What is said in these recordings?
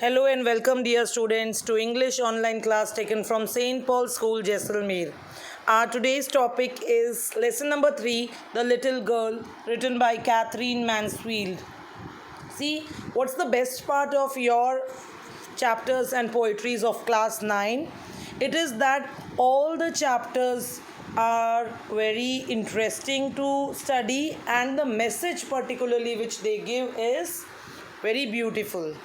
Hello and welcome, dear students, to English online class taken from St. Paul's School, Jaisalmer. Our today's topic is lesson number 3, The Little Girl, written by Catherine Mansfield. See, what's the best part of your chapters and poetries of class 9? It is that all the chapters are very interesting to study, and the message particularly which they give is very beautiful.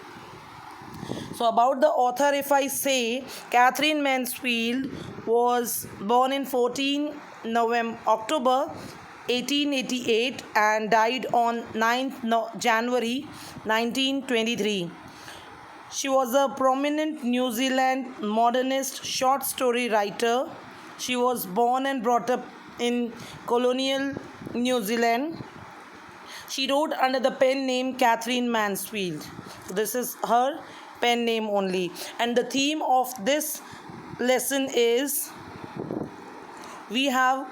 So, about the author, if I say, Catherine Mansfield was born in 14 October 1888 and died on 9th January 1923. She was a prominent New Zealand modernist short story writer. She was born and brought up in colonial New Zealand. She wrote under the pen name Catherine Mansfield. This is her pen name only. And the theme of this lesson is we have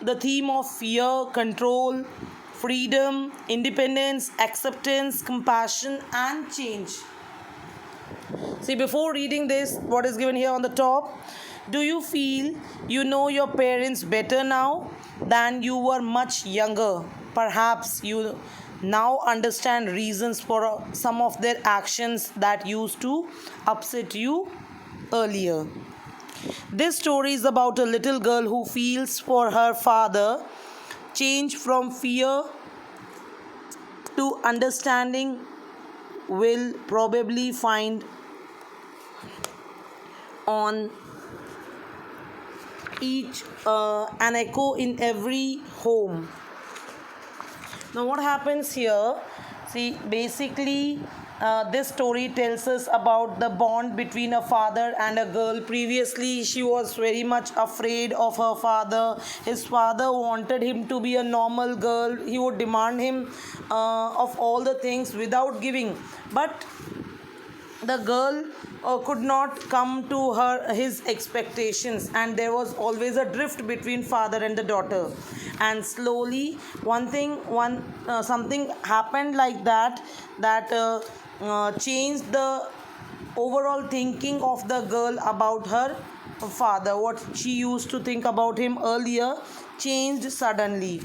the theme of fear, control, freedom, independence, acceptance, compassion, and change. See, before reading this, what is given here on the top? Do you feel you know your parents better now than you were much younger? Perhaps you now understand reasons for some of their actions that used to upset you earlier. This story is about a little girl who feels for her father change from fear to understanding will probably find on each an echo in every home. Now what happens here? See, basically this story tells us about the bond between a father and a girl. Previously she was very much afraid of her father. His father wanted him to be a normal girl. He would demand him of all the things without giving, but the girl could not come to his expectations, and there was always a drift between father and the daughter. And slowly something happened like that changed the overall thinking of the girl about her father. What she used to think about him earlier changed suddenly.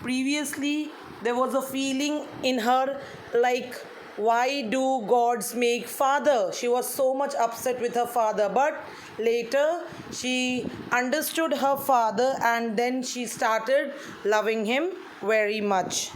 Previously there was a feeling in her like, why do gods make father? She was so much upset with her father, but later she understood her father and then she started loving him very much.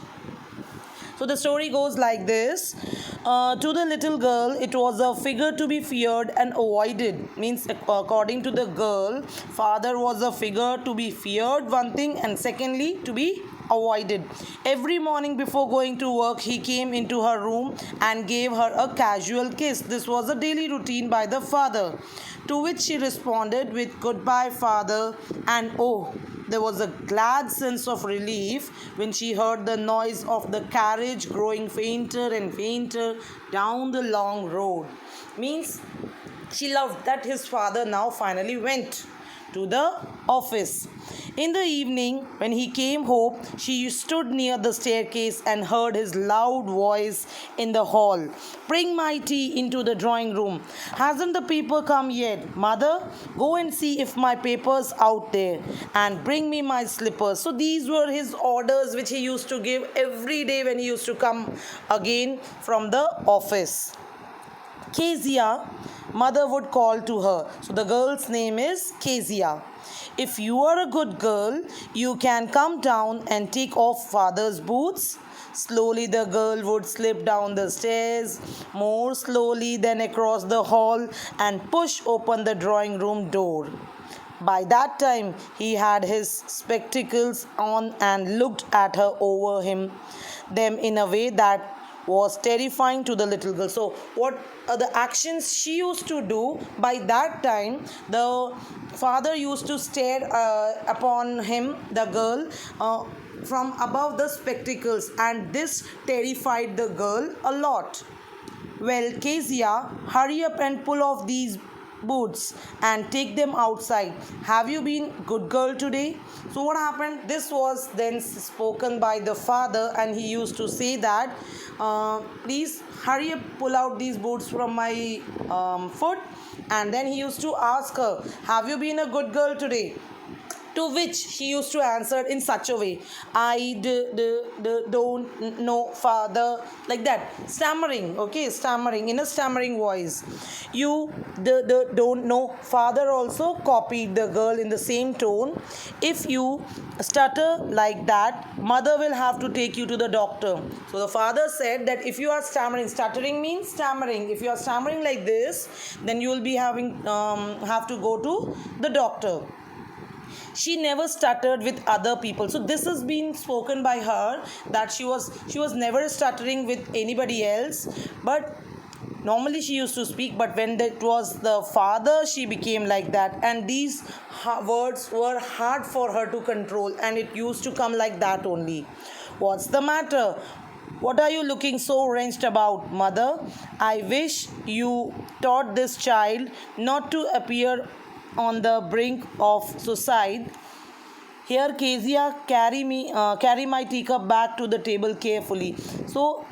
So the story goes like this. To the little girl, it was a figure to be feared and avoided. Means, according to the girl, father was a figure to be feared, one thing, and secondly, to be avoided. Every morning before going to work, he came into her room and gave her a casual kiss. This was a daily routine by the father, to which she responded with goodbye, father, and oh, there was a glad sense of relief when she heard the noise of the carriage growing fainter and fainter down the long road. Means she loved that his father now finally went to the office. In the evening, when he came home, she stood near the staircase and heard his loud voice in the hall. Bring my tea into the drawing room. Hasn't the paper come yet? Mother, go and see if my paper's out there, and bring me my slippers. So these were his orders which he used to give every day when he used to come again from the office. Kezia, mother would call to her. So the girl's name is Kezia. If you are a good girl, you can come down and take off father's boots. Slowly the girl would slip down the stairs, more slowly than across the hall, and push open the drawing room door. By that time, he had his spectacles on and looked at her over them in a way that was terrifying to the little girl. So what the actions she used to do by that time, the father used to stare upon him, the girl, from above the spectacles, and this terrified the girl a lot. Well, Kezia, hurry up and pull off these boots and take them outside. Have you been good girl today? So what happened? This was then spoken by the father, and he used to say that, please hurry up, pull out these boots from my foot. And then he used to ask her, have you been a good girl today? To which she used to answer in such a way, don't know father, like that, stammering, okay, stammering in a stammering voice. You don't know father also copied the girl in the same tone. If you stutter like that, mother will have to take you to the doctor. So the father said that if you are stammering, stuttering means stammering, if you are stammering like this, then you will be having have to go to the doctor. She never stuttered with other people. So this has been spoken by her, that she was never stuttering with anybody else, but normally she used to speak, but when it was the father, she became like that, and these words were hard for her to control, and it used to come like that only. What's the matter? What are you looking so wrenched about, mother? I wish you taught this child not to appear on the brink of suicide. Here, Kezia, carry my teacup back to the table carefully. So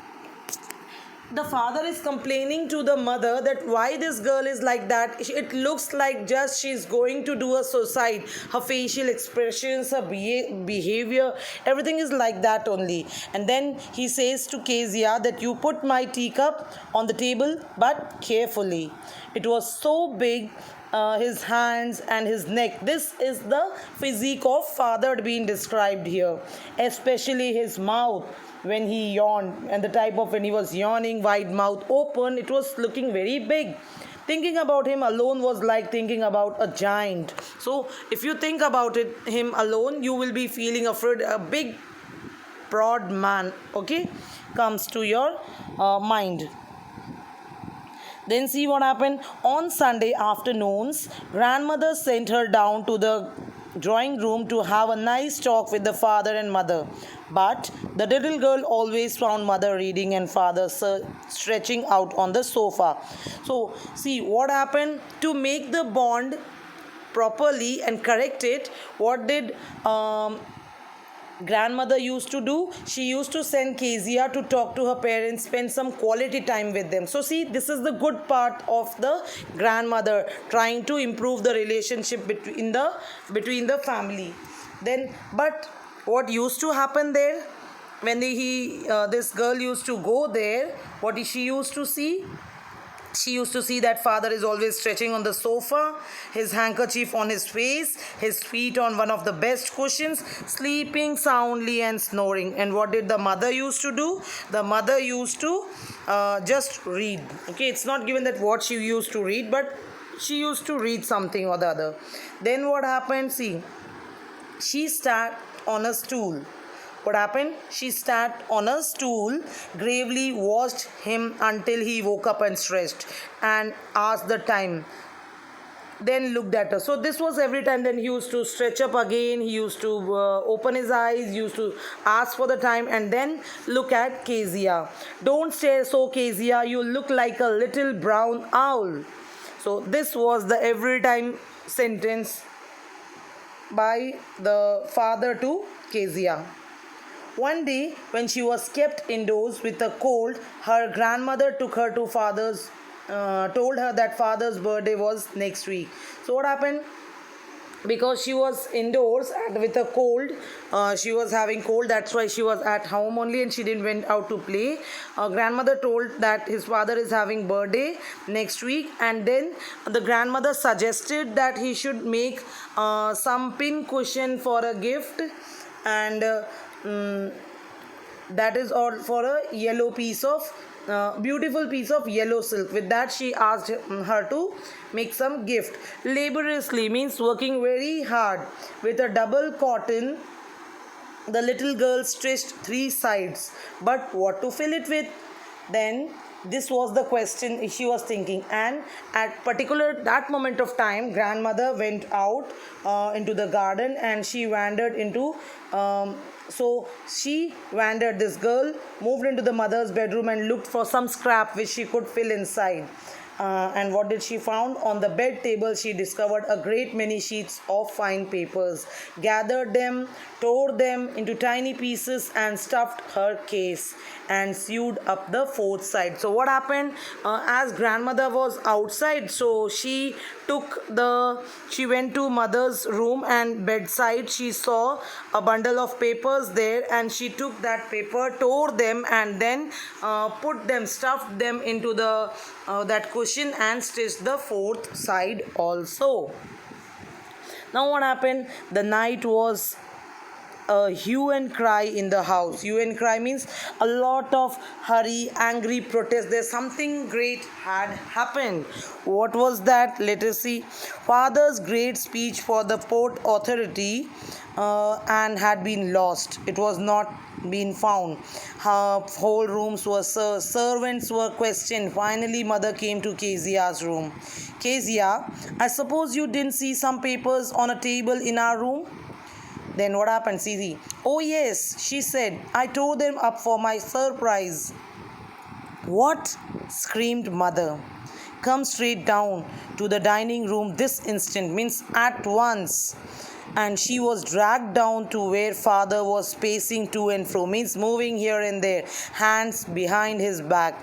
the father is complaining to the mother that why this girl is like that. It looks like just she's going to do a suicide. Her facial expressions, her behavior, everything is like that only. And then he says to Kezia that you put my teacup on the table, but carefully. It was so big, his hands and his neck. This is the physique of father being described here, especially his mouth when he yawned, and the type of when he was yawning, wide mouth open, it was looking very big. Thinking about him alone was like thinking about a giant. So if you think about it, him alone, you will be feeling afraid. A big broad man, okay, comes to your mind. Then see what happened. On Sunday afternoons, grandmother sent her down to the drawing room to have a nice talk with the father and mother. But the little girl always found mother reading and father stretching out on the sofa. So see what happened. To make the bond properly and correct it, what did grandmother used to do? She used to send Kezia to talk to her parents, spend some quality time with them. So see, this is the good part of the grandmother, trying to improve the relationship between the family. Then, but what used to happen there, when this girl used to go there, what she used to see? She used to see that father is always stretching on the sofa, his handkerchief on his face, his feet on one of the best cushions, sleeping soundly and snoring. And what did the mother used to do? The mother used to just read. Okay, it's not given that what she used to read, but she used to read something or the other. Then what happened? See, she sat on a stool. What happened? She sat on a stool, gravely watched him until he woke up and stretched and asked the time. Then looked at her. So this was every time. Then he used to stretch up again. He used to open his eyes. He used to ask for the time and then look at Kezia. Don't stare so, Kezia. You look like a little brown owl. So this was the every time sentence by the father to Kezia. One day, when she was kept indoors with a cold, her grandmother took her to told her that father's birthday was next week. So what happened? Because she was indoors and with a cold, she was having cold, that's why she was at home only and she didn't went out to play. Grandmother told that his father is having birthday next week, and then the grandmother suggested that he should make some pin cushion for a gift, and that is all for a yellow piece of beautiful piece of yellow silk. With that, she asked her to make some gift. Laboriously means working very hard. With a double cotton, the little girl stitched 3 sides, but what to fill it with? Then this was the question she was thinking, and at particular that moment of time, grandmother went out into the garden and she wandered into this girl moved into the mother's bedroom and looked for some scrap which she could fill inside. And what did she found? On the bed table, she discovered a great many sheets of fine papers, gathered them, tore them into tiny pieces, and stuffed her case and sewed up the fourth side. So what happened? As grandmother was outside, so she went to mother's room and bedside. She saw a bundle of papers there, and she took that paper, tore them, and then stuffed them into the that cushion and stitched the fourth side also. Now what happened? The night was a hue and cry in the house. Hue and cry means a lot of hurry, angry protest. There's something great had happened. What was that? Let us see. Father's great speech for the Port Authority and had been lost. It was not been found. Her whole rooms were servants were questioned. Finally, mother came to Kezia's room. Kezia, I suppose you didn't see some papers on a table in our room? Then what happened, Sisi? Oh yes, she said. I tore them up for my surprise. What? Screamed mother. Come straight down to the dining room this instant, means at once. And she was dragged down to where father was pacing to and fro, means moving here and there, hands behind his back.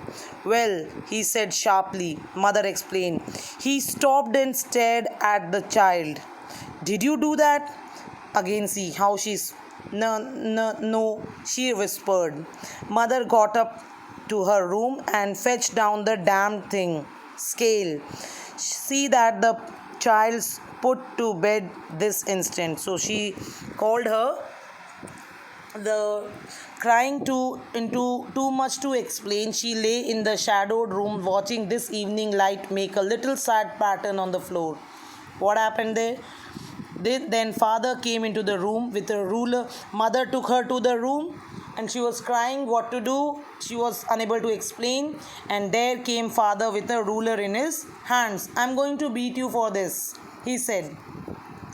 Well, he said sharply. Mother explained. He stopped and stared at the child. Did you do that? Again, see how she's. No, she whispered. Mother got up to her room and fetched down the damned thing. Scale. See that the child's put to bed this instant. So she called her. The crying into too much to explain, she lay in the shadowed room watching this evening light make a little sad pattern on the floor. What happened there? Then father came into the room with a ruler. Mother took her to the room and she was crying what to do. She was unable to explain, and there came father with a ruler in his hands. I'm going to beat you for this, he said.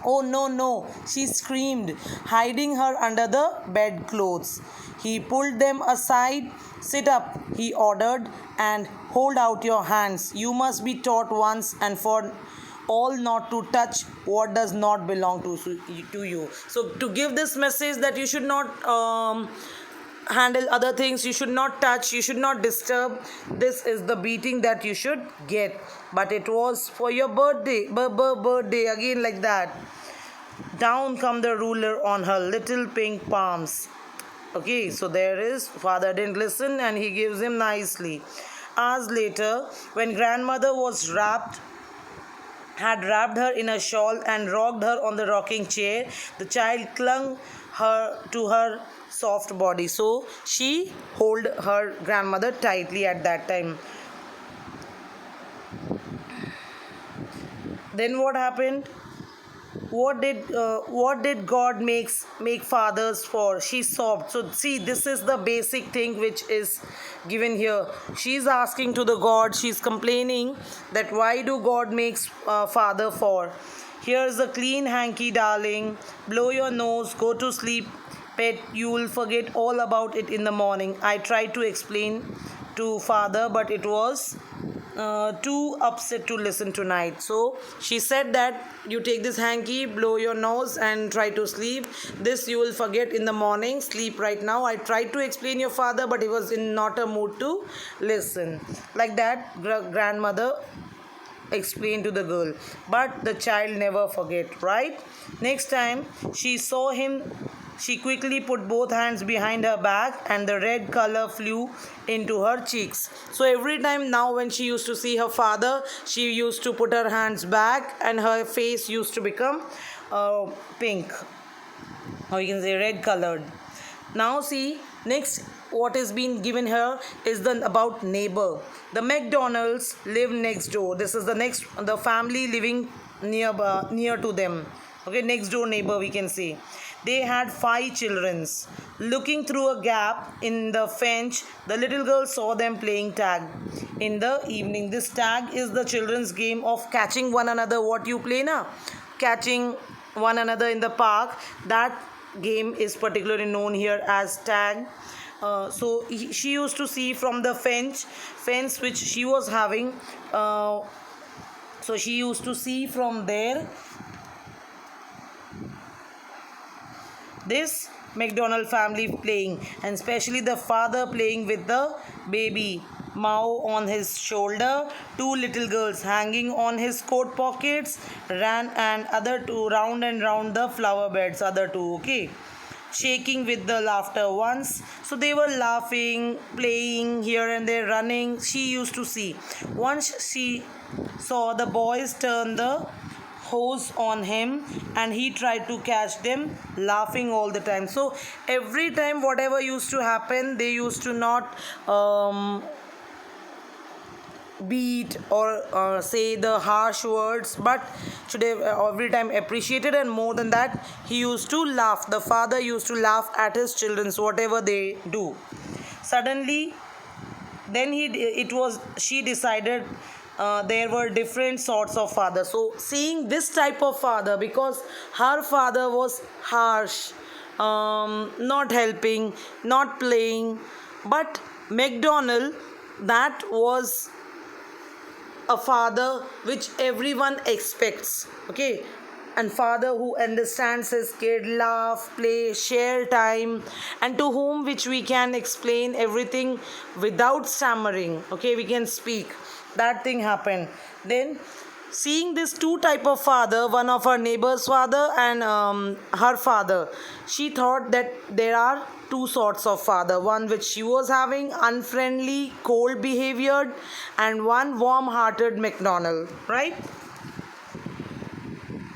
Oh no, she screamed, hiding her under the bedclothes. He pulled them aside. Sit up, he ordered, and hold out your hands. You must be taught once and for all not to touch what does not belong to you. So to give this message that you should not handle other things, you should not touch, you should not disturb, this is the beating that you should get. But it was for your birthday again, like that. Down come the ruler on her little pink palms. Okay, so there is father didn't listen and he gives him nicely. Hours later, when grandmother had wrapped her in a shawl and rocked her on the rocking chair, the child clung her to her soft body. So she held her grandmother tightly at that time. Then what happened? What did God make fathers for? She sobbed. So see, this is the basic thing which is given here. She's asking to the God. She's complaining that why do God makes father for? Here's a clean hanky, darling. Blow your nose. Go to sleep, pet. You will forget all about it in the morning. I tried to explain to father, but it was too upset to listen tonight. So she said that you take this hanky, blow your nose and try to sleep. This you will forget in the morning. Sleep right now. I tried to explain your father, but he was in not a mood to listen. Like that, grandmother explained to the girl, but the child never forget, right? Next time she saw him, she quickly put both hands behind her back and the red color flew into her cheeks. So every time now when she used to see her father, she used to put her hands back and her face used to become pink, or you can say red colored. Now see, next what is being given here is about neighbor. The McDonald's live next door. This is the family living near to them. Okay, next door neighbor we can say. They had 5 children. Looking through a gap in the fence, the little girl saw them playing tag in the evening. This tag is the children's game of catching one another. What you play now? Catching one another in the park. That game is particularly known here as tag. she used to see from the fence which she was having. So she used to see from there this McDonald family playing, and especially the father playing with the baby Mao on his shoulder. Two little girls hanging on his coat pockets ran, and other two round and round the flower beds. Other two, okay, shaking with the laughter once. So they were laughing, playing here and there, running. She used to see. Once she saw the boys turn the hose on him, and he tried to catch them, laughing all the time. So every time whatever used to happen, they used to not beat or say the harsh words, but today every time appreciated, and more than that, he used to laugh. The father used to laugh at his children whatever they do. Suddenly, then she decided there were different sorts of father. So seeing this type of father, because her father was harsh, not helping, not playing, but McDonald, that was a father which everyone expects, okay, and father who understands his kid, laugh, play, share time, and to whom which we can explain everything without stammering, okay, we can speak. That thing happened. Then seeing this two type of father, one of her neighbor's father and her father, she thought that there are two sorts of father, one which she was having, unfriendly, cold behaviored, and one warm hearted McDonald, right?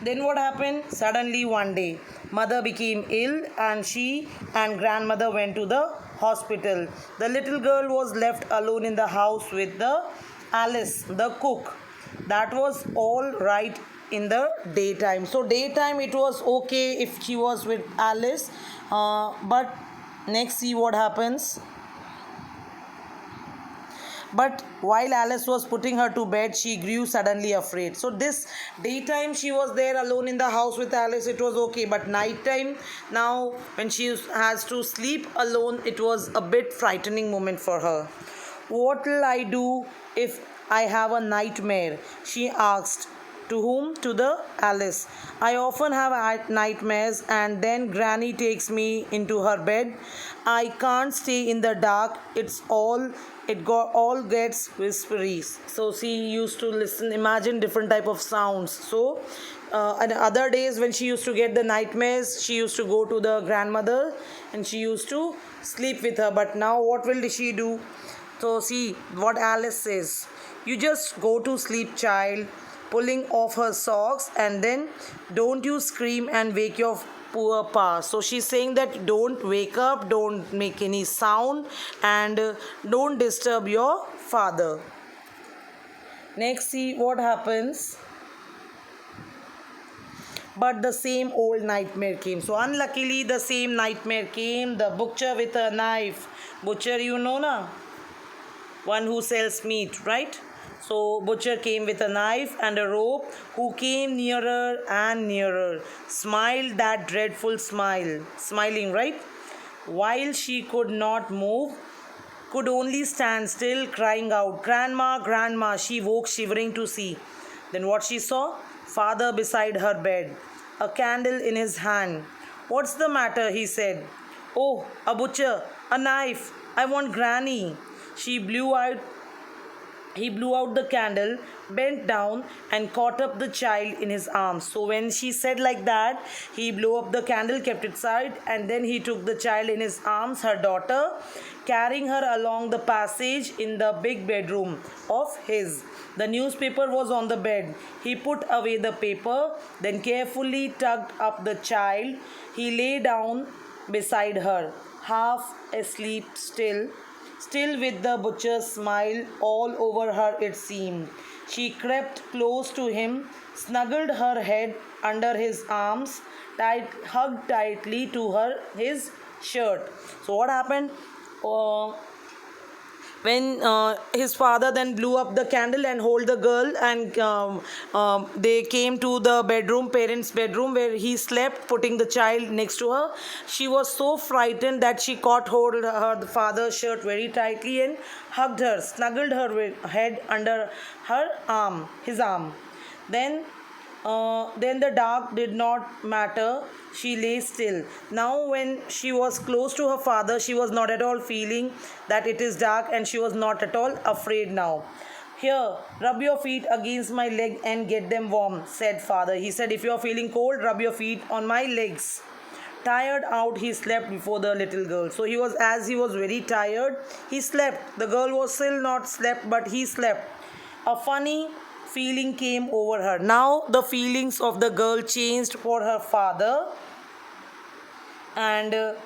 Then what happened? Suddenly one day, mother became ill, and she and grandmother went to the hospital. The little girl was left alone in the house with the Alice, the cook. That was all right in the daytime. So daytime it was okay if she was with Alice, but next see what happens. But while Alice was putting her to bed, she grew suddenly afraid. So this daytime she was there alone in the house with Alice, it was okay. But nighttime, now when she has to sleep alone, it was a bit frightening moment for her. What will I do if I have a nightmare? She asked. To whom? To the Alice. I often have nightmares, and then Granny takes me into her bed. I can't stay in the dark. All gets whispery. So she used to listen, imagine different type of sounds. So and other days when she used to get the nightmares, she used to go to the grandmother and she used to sleep with her. But now what will she do? So see what Alice says. You just go to sleep, child, pulling off her socks, and then don't you scream and wake your poor pa. So she's saying that don't wake up, don't make any sound, and don't disturb your father. Next, see what happens. But the same old nightmare came. So unluckily the same nightmare came. The butcher with a knife. Butcher, you know na? One who sells meat, right? So butcher came with a knife and a rope, who came nearer and nearer, smiled that dreadful smile, smiling, right? While she could not move, could only stand still, crying out, Grandma, Grandma. She woke shivering to see. Then what she saw? Father beside her bed, a candle in his hand. What's the matter? He said. Oh, a butcher, a knife. I want Granny. She blew out He blew out the candle, bent down, and caught up the child in his arms. So when she said like that, he blew up the candle, kept it side, and then he took the child in his arms, her daughter, carrying her along the passage in the big bedroom of his. The newspaper was on the bed. He put away the paper, then carefully tucked up the child. He lay down beside her, half asleep still with the butcher's smile all over her, it seemed. She crept close to him, snuggled her head under his arms, hugged tightly to his shirt. So what happened? when his father then blew up the candle and hold the girl, and they came to the bedroom, parents bedroom, where he slept, putting the child next to her. She was so frightened that she caught hold of her father's shirt very tightly and hugged her, snuggled her head under her arm, his arm. Then the dark did not matter. She lay still. Now, when she was close to her father, she was not at all feeling that it is dark, and she was not at all afraid now. Here, rub your feet against my leg and get them warm, said father. He said, if you are feeling cold, rub your feet on my legs. Tired out, he slept before the little girl. So as he was very tired, he slept. The girl was still not slept, but he slept. A funny feeling came over her. Now the feelings of the girl changed for her father, and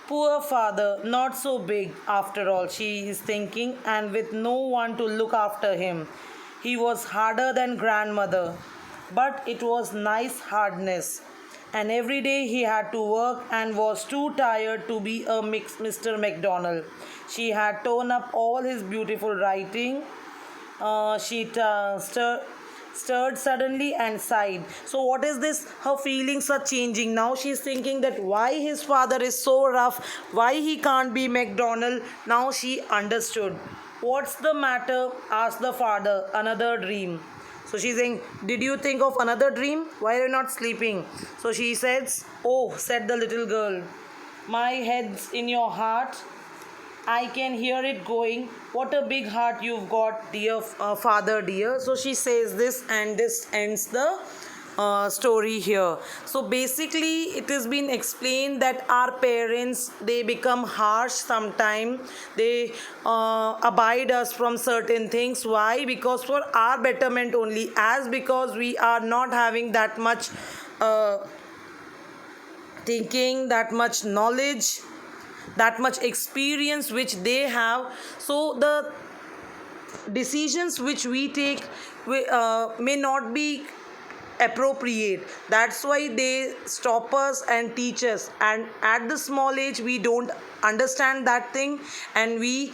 poor father, not so big after all, she is thinking, and with no one to look after him. He was harder than grandmother, but it was nice hardness. And every day he had to work and was too tired to be a Mr. McDonald. She had torn up all his beautiful writing. She stirred suddenly and sighed. So, what is this? Her feelings are changing. Now she's thinking that why his father is so rough, why he can't be McDonald. Now she understood. What's the matter? Asked the father. Another dream. So she's saying, did you think of another dream? Why are you not sleeping? So she says, oh, said the little girl, my head's in your heart. I can hear it going. What a big heart you've got, dear father, dear. So she says this, and this ends the story here. So basically, it has been explained that our parents, they become harsh sometimes. They abide us from certain things. Why? Because for our betterment only. As because we are not having that much thinking, that much knowledge, that much experience which they have. So the decisions which we take may not be appropriate. That's why they stop us and teach us, and at the small age we don't understand that thing, and we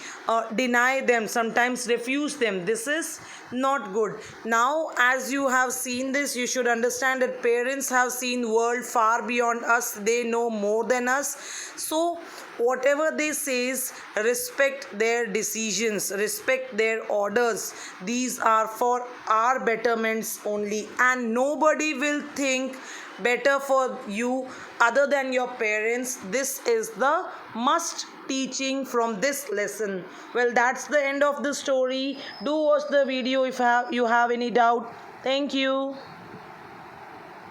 deny them, sometimes refuse them. This is not good. Now, as you have seen this, you should understand that parents have seen world far beyond us. They know more than us. So whatever they says, respect their decisions, respect their orders. These are for our betterments only, and nobody will think better for you other than your parents. This is the must teaching from this lesson. Well, that's the end of the story. Do watch the video if you have any doubt. Thank you.